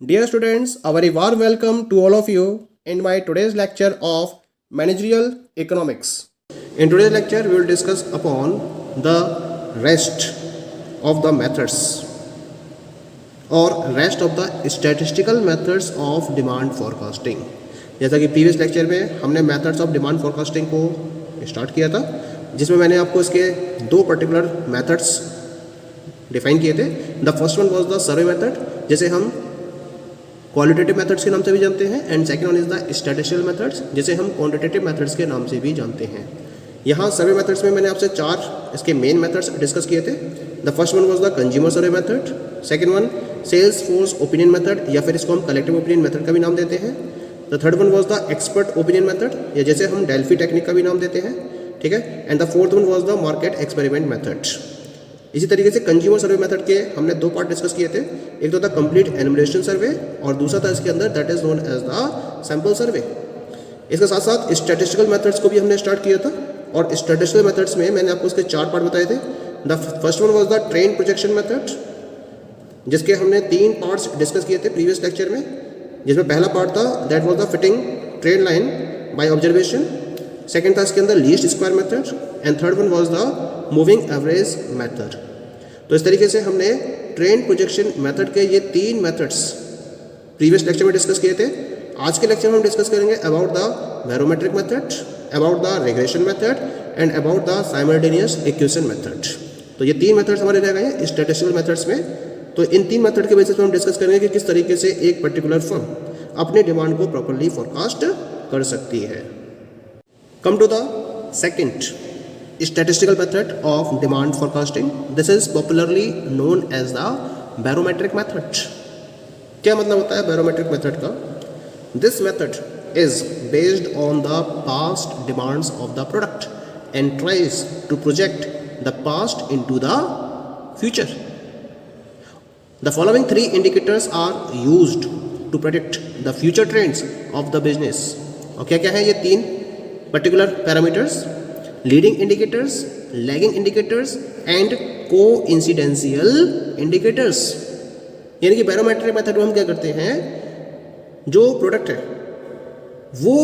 Dear students, a very warm welcome to all of you in my today's lecture of Managerial Economics. In today's lecture, we will discuss upon the rest of the methods or rest of the statistical methods of demand forecasting. जैसा कि previous lecture में हमने methods of demand forecasting को start किया था, जिसमें मैंने आपको इसके दो पर्टिकुलर मेथड्स डिफाइन किए थे. The first one was the survey method, जैसे हम क्वालिटेटिव मेथड्स के नाम से भी जानते हैं, and second one is the statistical methods, जिसे हम क्वांटिटेटिव मेथड्स के नाम से भी जानते हैं. यहाँ सर्वे मेथड्स में मैंने आपसे चार इसके मेन मेथड्स डिस्कस किए थे. The first one was the consumer survey method, second one sales force opinion method, या फिर इसको हम कलेक्टिव ओपिनियन मेथड का भी नाम देते हैं. The third one was the expert opinion method, या जैसे हम डेल्फी टेक्निक का भी नाम देते हैं, ठीक है. And the fourth one was the market experiment method. इसी तरीके से कंज्यूमर सर्वे मेथड के हमने दो पार्ट डिस्कस किए थे. एक तो था कंप्लीट एनुमरेशन सर्वे और दूसरा था इसके अंदर that is known as the sample survey. इसके साथ साथ स्टैटिस्टिकल मेथड्स को भी हमने स्टार्ट किया था, और स्टैटिस्टिकल मेथड्स में मैंने आपको इसके चार पार्ट बताए थे. The first one was the trend projection method, जिसके हमने तीन पार्ट्स डिस्कस किए थे प्रीवियस लेक्चर में, जिसमें पहला पार्ट था that was the fitting trend line by observation, second था इसके अंदर least square method, and third one was the moving average method. तो इस तरीके से हमने ट्रेंड प्रोजेक्शन मेथड के ये तीन मेथड्स प्रीवियस लेक्चर में डिस्कस किए थे. आज के लेक्चर में हम डिस्कस करेंगे about the barometric method, about the regression method, and about the simultaneous equation method. तो ये तीन मेथड्स हमारे रह गए हैं स्टैटिस्टिकल मेथड्स में. तो इन तीन मेथड के बेसिस पर हम डिस्कस करेंगे कि किस तरीके से एक पर्टिकुलर फर्म अपने डिमांड को प्रॉपर्ली फोरकास्ट कर सकती है. Come to the second statistical method of demand forecasting. This is popularly known as the barometric method. क्या मतलब होता है barometric method का? This method is based on the past demands of the product and tries to project the past into the future. The following three indicators are used to predict the future trends of the business. और क्या है ये तीन particular parameters? Leading indicators, lagging indicators, and coincidental indicators. यानी कि barometric method में हम क्या करते हैं, जो प्रोडक्ट है वो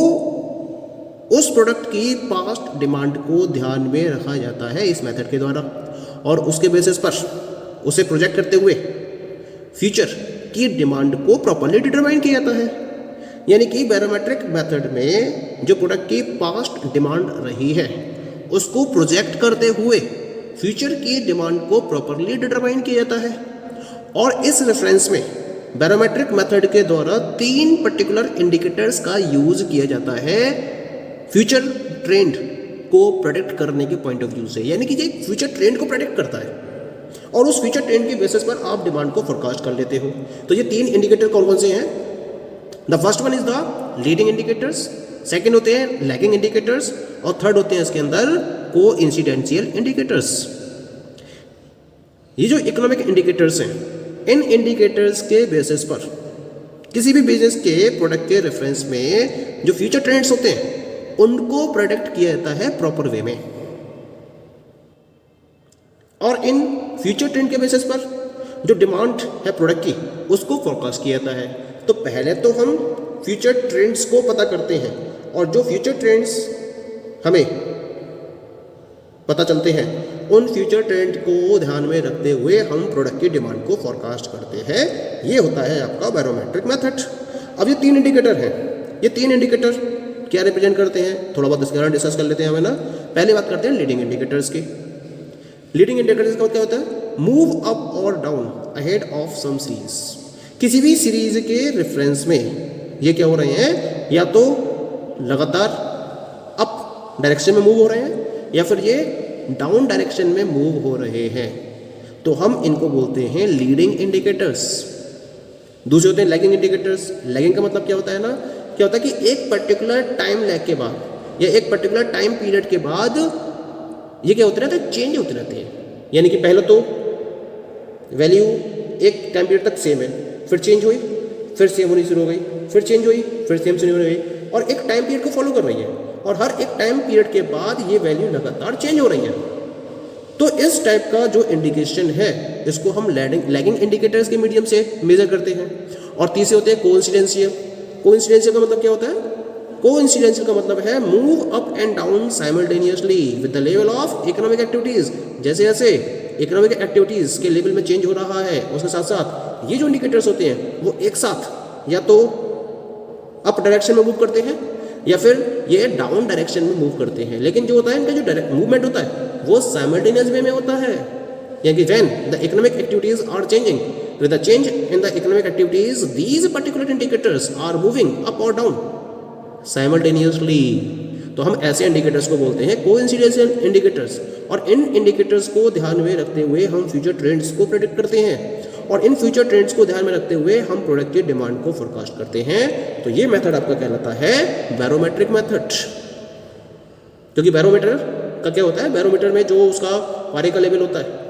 उस प्रोडक्ट की पास्ट डिमांड को ध्यान में रखा जाता है इस मेथड के द्वारा, और उसके बेसिस पर उसे प्रोजेक्ट करते हुए फ्यूचर की डिमांड को प्रॉपर्ली डिटरमाइन किया जाता है. यानी कि बैरोमेट्रिक मेथड में जो प्रोडक्ट की पास्ट डिमांड रही है उसको प्रोजेक्ट करते हुए फ्यूचर की डिमांड को प्रॉपर्ली डिटरमाइन किया जाता है. और इस रेफरेंस में बैरोमेट्रिक मेथड के द्वारा तीन पर्टिकुलर इंडिकेटर्स का यूज किया जाता है फ्यूचर ट्रेंड को प्रेडिक्ट करने के पॉइंट ऑफ व्यू से. यानी कि ये फ्यूचर ट्रेंड को प्रेडिक्ट करता है, और उस फ्यूचर ट्रेंड की बेसिस पर आप डिमांड को फोरकास्ट कर लेते हो. तो ये तीन इंडिकेटर कौन कौन से हैं? The first one is the leading indicators, second होते हैं लैगिंग इंडिकेटर्स, और थर्ड होते हैं इसके अंदर कोइंसिडेंशियल इंडिकेटर्स. ये जो इकोनॉमिक इंडिकेटर्स हैं, इन इंडिकेटर्स के बेसिस पर किसी भी बिजनेस के प्रोडक्ट के रेफरेंस में जो फ्यूचर ट्रेंड्स होते हैं उनको प्रेडिक्ट किया जाता है प्रॉपर वे में, और इन फ्यूचर ट्रेंड के बेसिस पर जो डिमांड है प्रोडक्ट की उसको फोरकास्ट किया जाता है. तो पहले तो हम फ्यूचर ट्रेंड्स को पता करते हैं, और जो फ्यूचर ट्रेंड्स हमें पता चलते हैं उन फ्यूचर ट्रेंड को ध्यान में रखते हुए हम प्रोडक्ट की डिमांड को फोरकास्ट करते हैं. ये होता है आपका बैरोमेट्रिक मेथड. अब ये तीन इंडिकेटर हैं, ये तीन इंडिकेटर क्या रिप्रेजेंट करते हैं थोड़ा बहुत इसके बारे में डिस्कस कर लेते हैं हमें ना. पहले बात करते हैं लीडिंग इंडिकेटर्स की. लीडिंग इंडिकेटर्स का क्या होता है? मूव अप और down ahead of some series. किसी भी सीरीज के रेफरेंस में ये क्या हो रहे हैं, या तो लगातार अप डायरेक्शन में मूव हो रहे हैं या फिर ये डाउन डायरेक्शन में मूव हो रहे हैं, तो हम इनको बोलते हैं लीडिंग इंडिकेटर्स. दूसरे होते हैं लैगिंग इंडिकेटर्स. लैगिंग का मतलब क्या होता है ना, क्या होता है कि एक पर्टिकुलर टाइम लैग के बाद या एक पर्टिकुलर टाइम पीरियड के बाद ये क्या होते रहते हैं, चेंज होते रहते हैं. यानी कि पहले तो वैल्यू एक टाइम पीरियड तक सेम है, फिर चेंज हुई, फिर सेम होनी शुरू हो गई, फिर चेंज हुई, फिर सेम शुरू हो गई, और एक टाइम पीरियड को फॉलो कर रही है, और हर एक टाइम पीरियड के बाद ये वैल्यू लगातार चेंज हो रही है. तो इस टाइप का जो इंडिकेशन है इसको हम लैगिंग इंडिकेटर्स के मीडियम से मेजर करते हैं. और तीसरे होते हैं कोइंसिडेंशियल। कोइंसिडेंशियल का मतलब क्या होता है? कोइंसिडेंशियल का मतलब है move up and down simultaneously with the level of economic activities. जैसे जैसे इकोनॉमिक एक्टिविटीज के लेवल में चेंज हो रहा है, उसके साथ साथ ये जो इंडिकेटर्स होते हैं वो एक साथ या तो अप डायरेक्शन में मूव करते हैं या फिर ये डाउन डायरेक्शन में मूव करते हैं। लेकिन जो होता है इनका जो मूवमेंट होता है वो साइमल्टेनियस वे में होता है, यानी when the economic activities are changing with the change in the economic activities, these particular indicators are moving up or down simultaneously। तो हम ऐसे इंडिकेटर्स को बोलते हैं कोइंसिडेंशियल इंडिकेटर्स। और इन इंडिकेटर्स को ध्यान में रखते हुए हम फ्यूचर ट्रेंड्स को प्रेडिक्ट करते हैं और इन फ्यूचर ट्रेंड्स को ध्यान में रखते हुए हम प्रोडक्ट की डिमांड को फोरकास्ट करते हैं। तो ये मेथड आपका कहलाता है बैरोमेट्रिक मेथड। क्योंकि बैरोमीटर का क्या होता है, बैरोमीटर में जो उसका पारे का लेवल होता है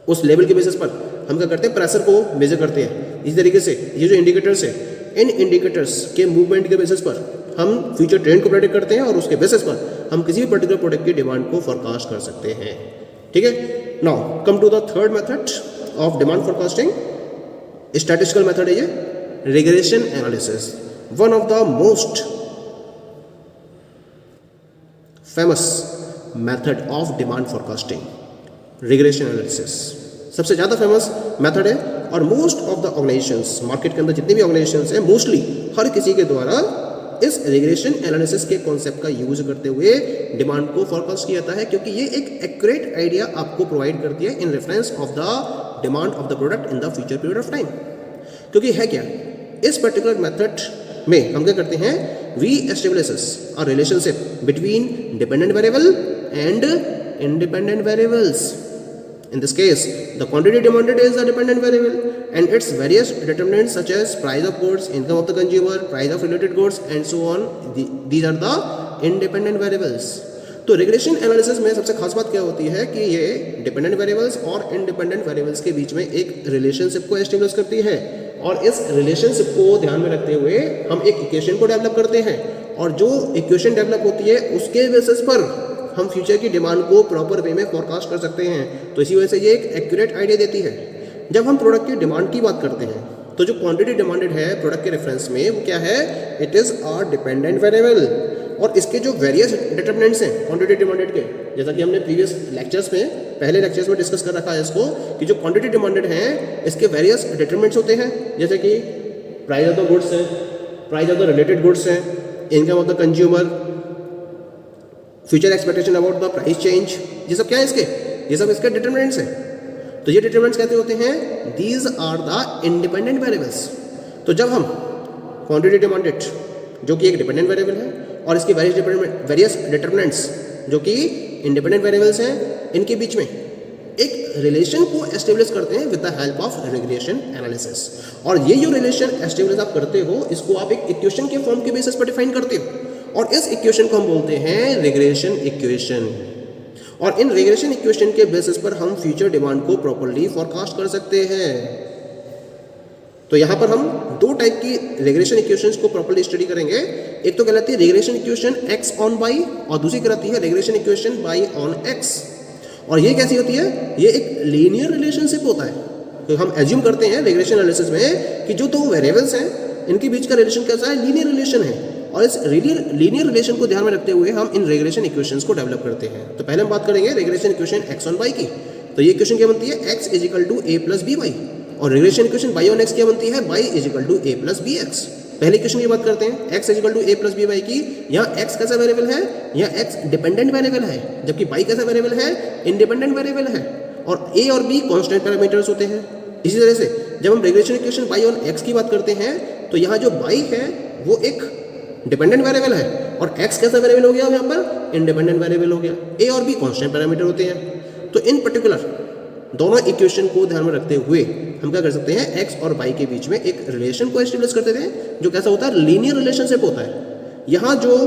उस लेवल के बेसिस पर हम क्या करते हैं, प्रेशर को मेजर करते हैं। इसी तरीके से ये जो इंडिकेटर्स है, इन इंडिकेटर्स के मूवमेंट के बेसिस पर हम फ्यूचर ट्रेंड को प्रेडिक्ट करते हैं और उसके बेसिस पर हम किसी भी पर्टिकुलर प्रोडक्ट की डिमांड को फोरकास्ट कर सकते हैं। ठीक है, now come to the third method of demand forecasting. Statistical method है ये, regression analysis. One of the most famous method of demand forecasting, regression analysis सबसे ज़्यादा फेमस मेथड है और most of the organisations, market के अंदर जितनी भी ऑर्गेनाइजेशंस हैं, मोस्टली हर किसी के द्वारा इस रिग्रेशन एनालिसिस के कॉन्सेप्ट का यूज करते हुए डिमांड को फोरकास्ट किया जाता है, क्योंकि ये एक एक्यूरेट आइडिया आपको प्रोवाइड करती है in reference of the demand of the product in the future period of time. क्योंकि है क्या, इस पर्टिकुलर मेथड में हम क्या करते हैं, we establishes a relationship between dependent variable and independent variables। In this case, the quantity demanded is the dependent variable and its various determinants such as price of goods, income of the consumer, price of related goods and so on, these are the independent variables। तो regression analysis में सबसे खास बात क्या होती है कि ये डिपेंडेंट वेरिएबल्स और इंडिपेंडेंट वेरिएबल्स के बीच में एक रिलेशनशिप को एस्टेब्लिश करती है और इस रिलेशनशिप को ध्यान में रखते हुए हम एक इक्वेशन को डेवलप करते हैं और जो इक्वेशन डेवलप होती है उसके बेसिस पर हम फ्यूचर की डिमांड को प्रॉपर वे में फोरकास्ट कर सकते हैं। तो इसी वजह से ये एक एक्यूरेट आइडिया देती है। जब हम प्रोडक्ट की डिमांड की बात करते हैं तो जो क्वांटिटी डिमांडेड है प्रोडक्ट के रेफरेंस में वो क्या है, it is a dependent variable. और इसके जो वेरियस डिटरमिनेंट्स हैं क्वांटिटी डिमांडेड के, जैसा कि हमने प्रीवियस लेक्चर्स में, पहले लेक्चर्स में डिस्कस कर रखा है इसको, कि जो क्वांटिटी डिमांडेड हैं इसके वेरियस डिटरमिनेंट्स होते हैं, जैसे कि प्राइस ऑफ द गुड्स है, price of the related goods हैं, income of the consumer, future expectation about the price change. ये सब क्या है इसके, ये सब इसके डिटरमिनेंट्स हैं। तो ये डिटरमिनेंट्स कहते होते हैं these are the independent variables. तो जब हम क्वांटिटी डिमांडेड जो कि एक डिपेंडेंट वेरिएबल है और इसके वेरियस डिटरमिनेंट्स जो कि इंडिपेंडेंट वेरिएबल्स हैं, इनके बीच में एक रिलेशन को एस्टेब्लिश करते हैं with the help of regression analysis. और ये जो रिलेशन एस्टेब्लिश आप करते हो इसको आप एक इक्वेशन के फॉर्म के बेसिस पर डिफाइन करते हो और इस इक्वेशन को हम बोलते हैं रिग्रेशन इक्वेशन। और इन रिग्रेशन इक्वेशन के बेसिस पर हम फ्यूचर डिमांड को प्रॉपर्ली फोरकास्ट कर सकते हैं। तो यहाँ पर हम दो टाइप की रिग्रेशन इक्वेशंस को प्रॉपर्ली स्टडी करेंगे। एक तो कहलाती है regression equation x on by और दूसरी कहलाती है regression equation y on x. और ये कैसी होती है, ये एक लीनियर रिलेशनशिप होता है। तो हम एज्यूम करते हैं रिग्रेशन एनालिसिस में कि जो दो वेरिएबल्स हैं इनके बीच का रिलेशन कैसा है, लीनियर रिलेशन है। और इस लीनियर रिलेशन को ध्यान में रखते हुए हम इन रिग्रेशन इक्वेशंस को डेवलप करते हैं। तो पहले हम बात करेंगे regression equation x on y की। तो ये इक्वेशन क्या बनती है, x is equal to a plus b y. और regression equation y on x क्या बनती है, y is equal to a plus B x. पहले इक्वेशन की बात करते हैं x is equal to a plus b y की। यहाँ एक्स कैसा वेरिएबल है, यहाँ एक्स डिपेंडेंट वेरिएबल है, जबकि बाई कैसा वेरिएबल है, इंडिपेंडेंट वेरिएबल है। और ए और बी कांस्टेंट पैरामीटर्स होते हैं। इसी तरह से जब हम regression equation y on x की बात करते हैं तो यहाँ जो बाई है वो एक डिपेंडेंट वेरिएबल है और x कैसा वेरिएबल हो गया यहाँ पर, इंडिपेंडेंट वेरिएबल हो गया। a और b कांस्टेंट पैरामीटर होते हैं। तो इन पर्टिकुलर दोनों इक्वेशन को ध्यान में रखते हुए हम क्या कर सकते हैं, x और y के बीच में एक रिलेशन को एस्टेब्लिश करते थे जो कैसा होता है, लीनियर रिलेशनशिप होता है। यहाँ जो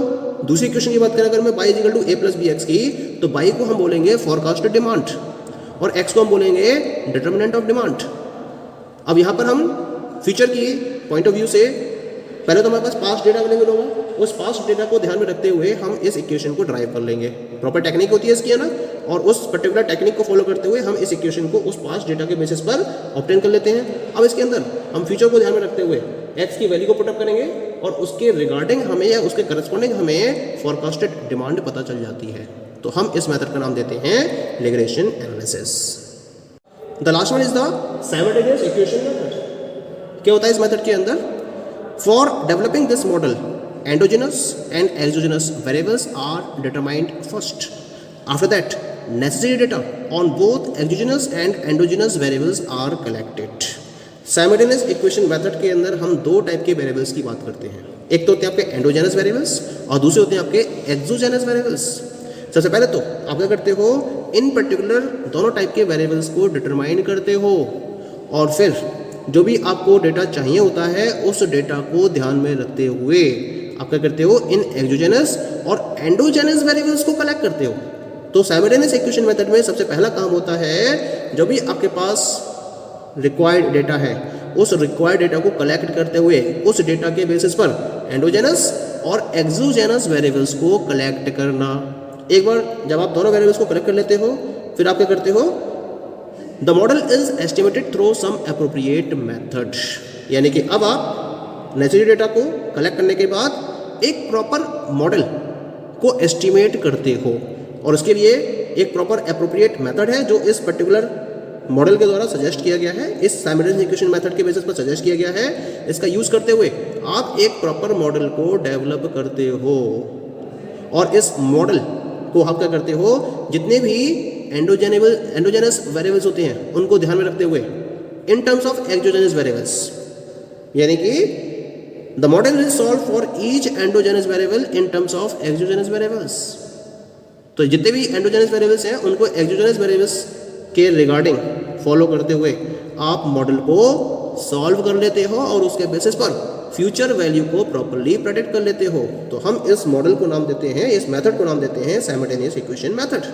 दूसरी इक्वेशन की बात करें अगर मैं y equal to a plus B X की, तो y को हम बोलेंगे फोरकास्टेड डिमांड और x को हम बोलेंगे डिटरमिनेंट ऑफ डिमांड। अब यहाँ पर हम फ्यूचर की पॉइंट ऑफ व्यू से पहले तो हमारे पास पास्ट डेटा अवेलेबल होगा, उस पास्ट डेटा को ध्यान में रखते हुए हम इस इक्वेशन को ड्राइव कर लेंगे। प्रॉपर टेक्निक होती है इसकी, है ना। और उस पर्टिकुलर टेक्निक को फॉलो करते हुए हम इस इक्वेशन को उस पास्ट डेटा के बेसिस पर ऑब्टेन कर लेते हैं। अब इसके अंदर हम फ्यूचर को ध्यान में रखते हुए एक्स की वैल्यू को पुटअप करेंगे और उसके रिगार्डिंग हमें या उसके करस्पॉन्डिंग हमें फॉरकास्टेड डिमांड पता चल जाती है। तो हम इस मेथड का नाम देते हैं regression analysis. The last one is the simultaneous equation method. क्या होता है इस मेथड के अंदर? For developing this model endogenous and exogenous variables are determined first. After that, necessary data on both exogenous and endogenous variables are collected. Simultaneous equation method के अंदर हम दो टाइप के वेरिएबल्स की बात करते हैं। एक तो होते हैं आपके एंडोजेनस वेरिएबल्स और दूसरे होते हैं आपके एक्सोजेनस वेरिएबल्स। सबसे पहले तो आप क्या करते हो, इन पर्टिकुलर दोनों टाइप के वेरिएबल्स को डिटरमाइन करते हो और फिर जो भी आपको डेटा चाहिए होता है उस डेटा को ध्यान में रखते हुए आप क्या करते हो, इन एक्सोजेनस और एंडोजेनस वेरिएबल्स को कलेक्ट करते हो। तो साइमल्टेनियस इक्वेशन मेथड में सबसे पहला काम होता है, जो भी आपके पास रिक्वायर्ड डेटा है उस रिक्वायर्ड डेटा को कलेक्ट करते हुए उस डेटा के बेसिस पर एंडोजेनस और एक्सोजेनस वेरिएबल्स को कलेक्ट करना। एक बार जब आप दोनों वेरिएबल्स को कलेक्ट कर लेते हो फिर आप क्या करते हो, the model is estimated through some appropriate method. यानी कि अब आप नेचुरल डेटा को कलेक्ट करने के बाद एक प्रॉपर मॉडल को एस्टिमेट करते हो और उसके लिए एक प्रॉपर एप्रोप्रिएट मेथड है जो इस पर्टिकुलर मॉडल के द्वारा सजेस्ट किया गया है, इस साइमल्टेनियस इक्वेशन मेथड के बेसिस पर सजेस्ट किया गया है। इसका यूज़ करते हुए आप एक प्रॉपर मॉडल को डेवलप करते हो और इस मॉडल को आप क्या करते हो, जितने भी एंडोजेनस वेरिएबल्स होते हैं उनको ध्यान में रखते हुए in terms of exogenous variables, यानी कि the model will solve for each endogenous variable in terms of exogenous variables. तो जितने भी एंडोजेनस वेरिएबल्स हैं उनको एक्सोजेनस वेरिएबल्स के रिगार्डिंग फॉलो करते हुए आप मॉडल को सॉल्व कर लेते हो और उसके बेसिस पर फ्यूचर वैल्यू को प्रॉपर्ली प्रेडिक्ट कर लेते हो। तो हम इस मॉडल को नाम देते हैं, इस मेथड को नाम देते हैं साइमल्टेनियस इक्वेशन मेथड।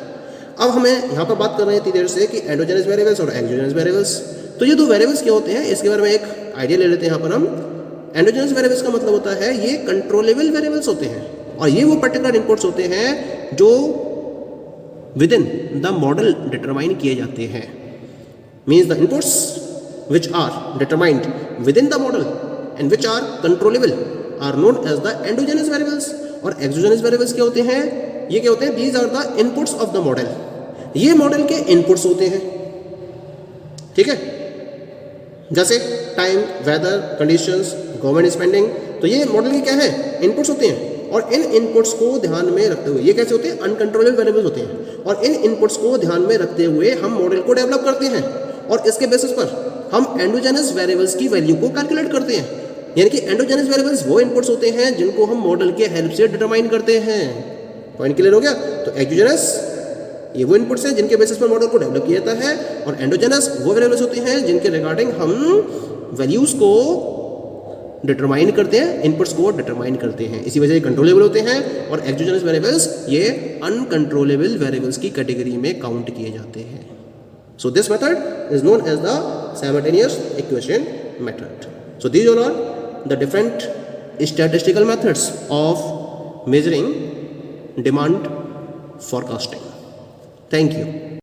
अब हमें यहाँ पर बात कर रहे हैं इतनी देर से कि एंडोजेनस वेरिएबल्स और एक्सोजेनस वेरिएबल्स। तो ये दो वेरिएबल्स क्या होते हैं इसके बारे में एक आइडिया ले लेते हैं। यहाँ पर हम एंडोजेनस वेरिएबल्स का मतलब होता है ये कंट्रोलेबल वेरिएबल्स होते हैं और ये वो पर्टिकुलर इनपुट्स होते हैं जो within the model determine किए जाते हैं। Means the inputs which are determined within the model and which are controllable are known as the endogenous variables. और एक्सोजेनस वेरिएबल्स क्या होते हैं, ये क्या होते हैं, these are the inputs of the model. ये मॉडल के इनपुट्स होते हैं, ठीक है, जैसे time, weather conditions, government spending. तो ये मॉडल के क्या है, इनपुट्स होते हैं और इन इनपुट्स को ध्यान में रखते हुए ये कैसे होते हैं, अनकंट्रोलेबल वेरिएबल्स होते हैं और इन इनपुट्स को ध्यान में रखते हुए हम मॉडल को डेवलप करते हैं और इसके बेसिस पर हम एंडोजेनस वेरिएबल्स की वैल्यू को कैलकुलेट करते हैं। यानी कि एंडोजेनस वेरिएबल्स वो इनपुट्स होते हैं जिनको हम मॉडल के हेल्प से डिटरमाइन करते हैं। पॉइंट क्लियर हो गया? तो एक्सोजेनस ये वो इनपुट्स हैं जिनके बेसिस पर मॉडल को डेवलप किया जाता है और एंडोजेनस वो वेरिएबल्स होते हैं जिनके रिगार्डिंग हम वैल्यूज़ को डिटरमाइन करते हैं, इनपुट्स को डिटरमाइन करते हैं। इसी वजह से कंट्रोलेबल होते हैं और एक्सोजेनस वेरिएबल्स ये अनकंट्रोलेबल वेरिएबल्स की कैटेगरी में काउंट किए जाते हैं। So this method is known as the simultaneous equation method. So these all are the different statistical methods of measuring demand forecasting. Thank you.